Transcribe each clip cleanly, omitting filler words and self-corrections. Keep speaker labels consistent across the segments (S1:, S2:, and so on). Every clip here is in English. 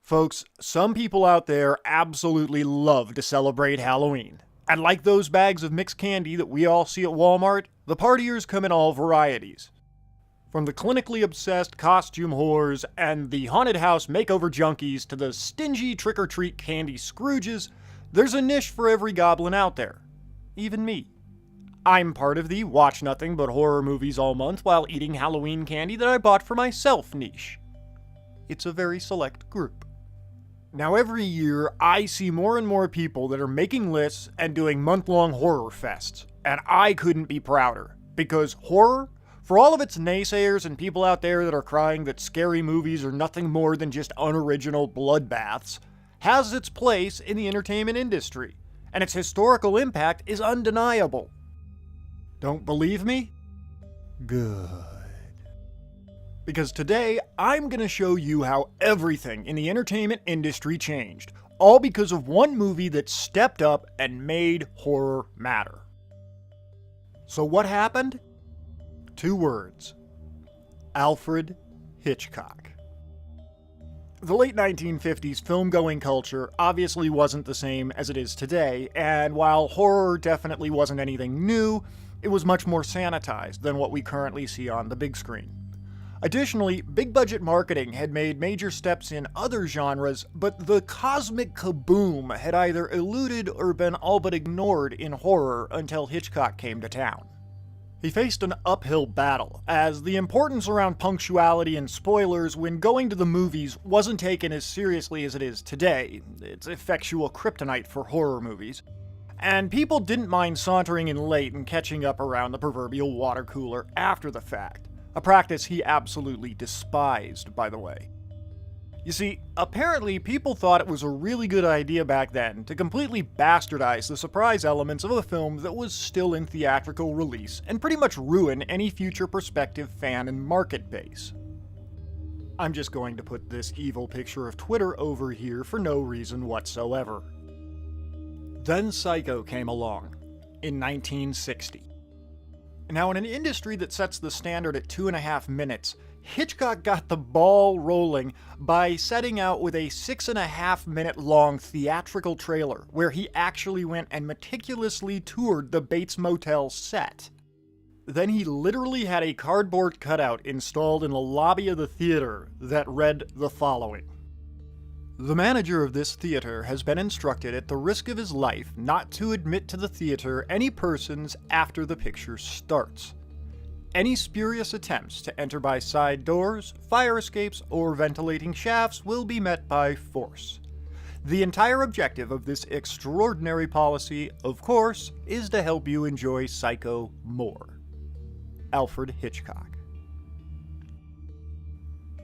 S1: Folks, some people out there absolutely love to celebrate Halloween. And like those bags of mixed candy that we all see at Walmart, the partiers come in all varieties. From the clinically obsessed costume whores and the haunted house makeover junkies to the stingy trick-or-treat candy Scrooges, there's a niche for every goblin out there. Even me. I'm part of the watch nothing but horror movies all month while eating Halloween candy that I bought for myself niche. It's a very select group. Now every year, I see more and more people that are making lists and doing month-long horror fests, and I couldn't be prouder, because horror, for all of its naysayers and people out there that are crying that scary movies are nothing more than just unoriginal bloodbaths, has its place in the entertainment industry, and its historical impact is undeniable. Don't believe me? Good. Because today, I'm gonna show you how everything in the entertainment industry changed, all because of one movie that stepped up and made horror matter. So what happened? 2 words. Alfred Hitchcock. The late 1950s film-going culture obviously wasn't the same as it is today, and while horror definitely wasn't anything new, it was much more sanitized than what we currently see on the big screen. Additionally, big-budget marketing had made major steps in other genres, but the cosmic kaboom had either eluded or been all but ignored in horror until Hitchcock came to town. He faced an uphill battle, as the importance around punctuality and spoilers when going to the movies wasn't taken as seriously as it is today. It's effectual kryptonite for horror movies. And people didn't mind sauntering in late and catching up around the proverbial water cooler after the fact. A practice he absolutely despised, by the way. You see, apparently people thought it was a really good idea back then to completely bastardize the surprise elements of a film that was still in theatrical release and pretty much ruin any future prospective fan and market base. I'm just going to put this evil picture of Twitter over here for no reason whatsoever. Then Psycho came along, in 1960. Now, in an industry that sets the standard at 2.5 minutes, Hitchcock got the ball rolling by setting out with a 6.5-minute long theatrical trailer where he actually went and meticulously toured the Bates Motel set. Then he literally had a cardboard cutout installed in the lobby of the theater that read the following. The manager of this theater has been instructed at the risk of his life not to admit to the theater any persons after the picture starts. Any spurious attempts to enter by side doors, fire escapes, or ventilating shafts will be met by force. The entire objective of this extraordinary policy, of course, is to help you enjoy Psycho more. Alfred Hitchcock.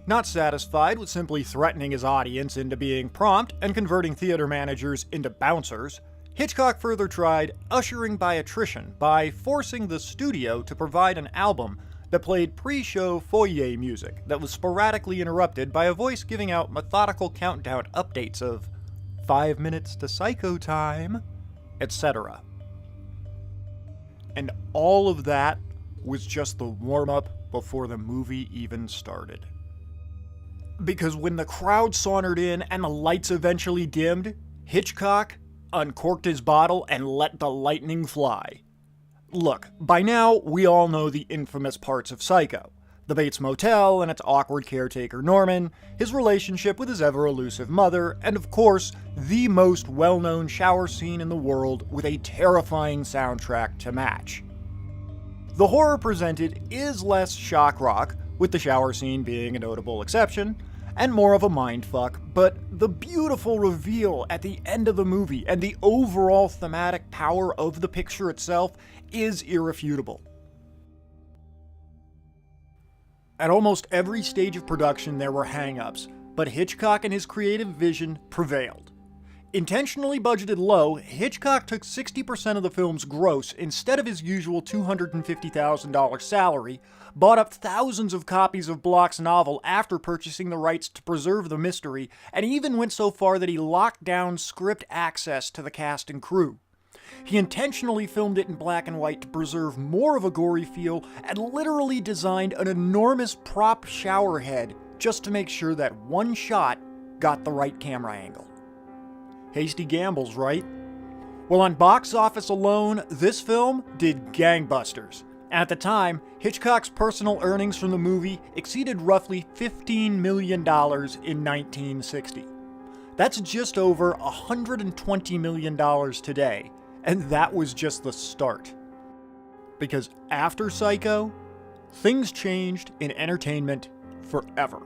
S1: Not satisfied with simply threatening his audience into being prompt and converting theater managers into bouncers, Hitchcock further tried ushering by attrition by forcing the studio to provide an album that played pre-show foyer music that was sporadically interrupted by a voice giving out methodical countdown updates of 5 minutes to Psycho time, etc. And all of that was just the warm-up before the movie even started. Because when the crowd sauntered in and the lights eventually dimmed, Hitchcock uncorked his bottle and let the lightning fly. Look, by now we all know the infamous parts of Psycho. The Bates Motel and its awkward caretaker Norman, his relationship with his ever-elusive mother, and of course, the most well-known shower scene in the world with a terrifying soundtrack to match. The horror presented is less shock rock, with the shower scene being a notable exception, and more of a mindfuck, but the beautiful reveal at the end of the movie and the overall thematic power of the picture itself is irrefutable. At almost every stage of production there were hang-ups, but Hitchcock and his creative vision prevailed. Intentionally budgeted low, Hitchcock took 60% of the film's gross instead of his usual $250,000 salary, bought up thousands of copies of Bloch's novel after purchasing the rights to preserve the mystery, and even went so far that he locked down script access to the cast and crew. He intentionally filmed it in black and white to preserve more of a gory feel, and literally designed an enormous prop shower head just to make sure that one shot got the right camera angle. Hasty gambles, right? Well, on box office alone, this film did gangbusters. At the time, Hitchcock's personal earnings from the movie exceeded roughly $15 million in 1960. That's just over $120 million today, and that was just the start. Because after Psycho, things changed in entertainment forever.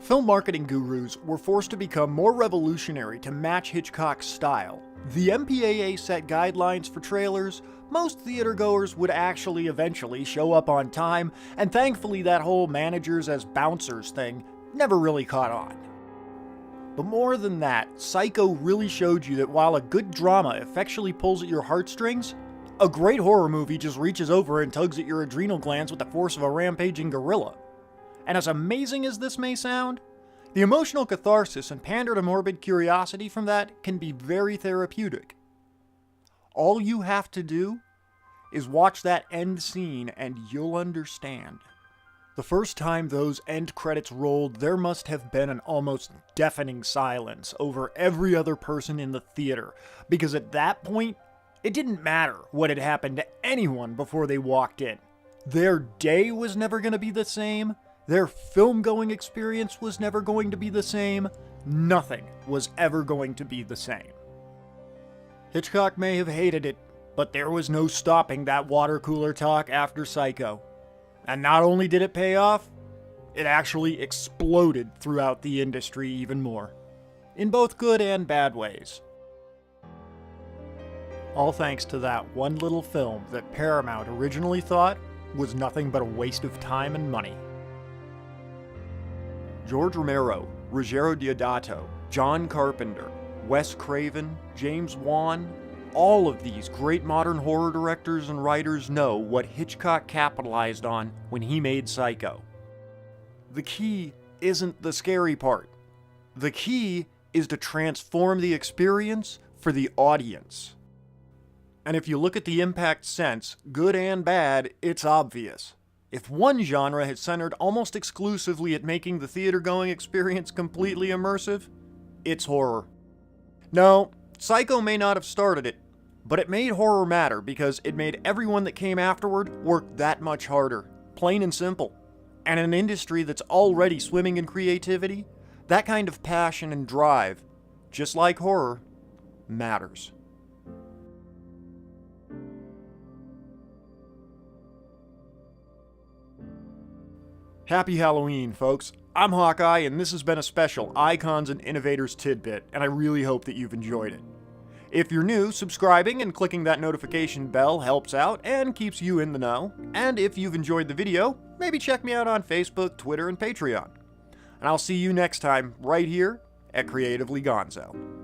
S1: Film marketing gurus were forced to become more revolutionary to match Hitchcock's style. The MPAA set guidelines for trailers. Most theatergoers would actually eventually show up on time, and thankfully that whole managers as bouncers thing never really caught on. But more than that, Psycho really showed you that while a good drama effectually pulls at your heartstrings, a great horror movie just reaches over and tugs at your adrenal glands with the force of a rampaging gorilla. And as amazing as this may sound, the emotional catharsis and pander to morbid curiosity from that can be very therapeutic. All you have to do is watch that end scene and you'll understand. The first time those end credits rolled, there must have been an almost deafening silence over every other person in the theater, because at that point, it didn't matter what had happened to anyone before they walked in. Their day was never going to be the same. Their film-going experience was never going to be the same. Nothing was ever going to be the same. Hitchcock may have hated it, but there was no stopping that water cooler talk after Psycho. And not only did it pay off, it actually exploded throughout the industry even more. In both good and bad ways. All thanks to that one little film that Paramount originally thought was nothing but a waste of time and money. George Romero, Ruggero Deodato, John Carpenter, Wes Craven, James Wan, all of these great modern horror directors and writers know what Hitchcock capitalized on when he made Psycho. The key isn't the scary part. The key is to transform the experience for the audience. And if you look at the impact since, good and bad, it's obvious. If one genre has centered almost exclusively at making the theater-going experience completely immersive, it's horror. No, Psycho may not have started it, but it made horror matter because it made everyone that came afterward work that much harder. Plain and simple. And in an industry that's already swimming in creativity, that kind of passion and drive, just like horror, matters. Happy Halloween, folks. I'm Hawkeye, and this has been a special Icons and Innovators tidbit, and I really hope that you've enjoyed it. If you're new, subscribing and clicking that notification bell helps out and keeps you in the know. And if you've enjoyed the video, maybe check me out on Facebook, Twitter, and Patreon. And I'll see you next time, right here at Creatively Gonzo.